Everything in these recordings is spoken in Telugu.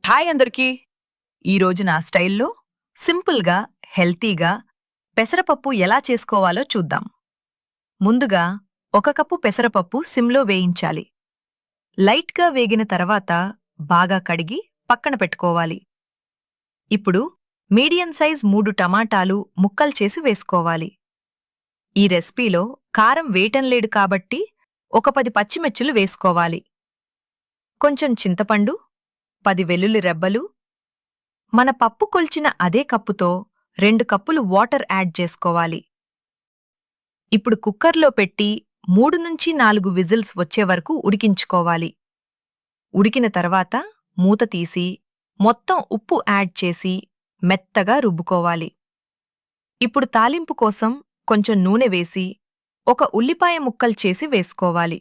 హాయ్ అందరికీ! ఈరోజు నా స్టైల్లో సింపుల్గా, హెల్తీగా పెసరపప్పు ఎలా చేసుకోవాలో చూద్దాం. ముందుగా 1 కప్పు పెసరపప్పు సిమ్లో వేయించాలి. లైట్గా వేగిన తర్వాత బాగా కడిగి పక్కన పెట్టుకోవాలి. ఇప్పుడు మీడియం సైజ్ 3 టమాటాలు ముక్కలు చేసి వేసుకోవాలి. ఈ రెసిపీలో కారం వేయటంలేదు కాబట్టి ఒక 10 పచ్చిమిర్చులు వేసుకోవాలి. కొంచెం చింతపండు, 10 వెల్లుల్లి రెబ్బలు, మన పప్పు కొల్చిన అదే కప్పుతో 2 కప్పులు వాటర్ యాడ్ చేసుకోవాలి. ఇప్పుడు కుక్కర్లో పెట్టి 3-4 విజిల్స్ వచ్చే వరకు ఉడికించుకోవాలి. ఉడికిన తర్వాత మూత తీసి మొత్తం ఉప్పు యాడ్ చేసి మెత్తగా రుబ్బుకోవాలి. ఇప్పుడు తాలింపు కోసం కొంచెం నూనె వేసి ఒక ఉల్లిపాయ ముక్కలు చేసి వేసుకోవాలి.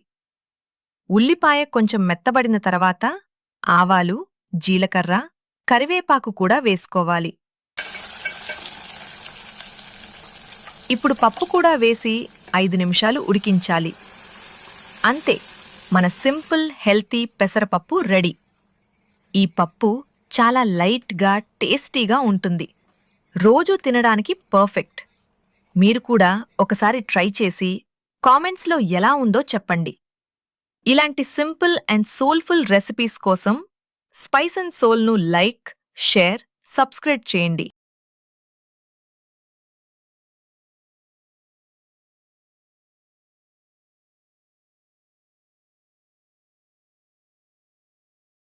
ఉల్లిపాయ కొంచెం మెత్తబడిన తర్వాత ఆవాలు, జీలకర్ర, కరివేపాకు కూడా వేసుకోవాలి. ఇప్పుడు పప్పు కూడా వేసి 5 నిమిషాలు ఉడికించాలి. అంతే, మన సింపుల్ హెల్తీ పెసరపప్పు రెడీ. ఈ పప్పు చాలా లైట్గా, టేస్టీగా ఉంటుంది. రోజూ తినడానికి పర్ఫెక్ట్. మీరు కూడా ఒకసారి ట్రై చేసి కామెంట్స్లో ఎలా ఉందో చెప్పండి. ఇలాంటి సింపుల్ అండ్ సోల్ఫుల్ రెసిపీస్ కోసం స్పైస్ అండ్ సోల్ను లైక్, షేర్, సబ్స్క్రైబ్ చేయండి.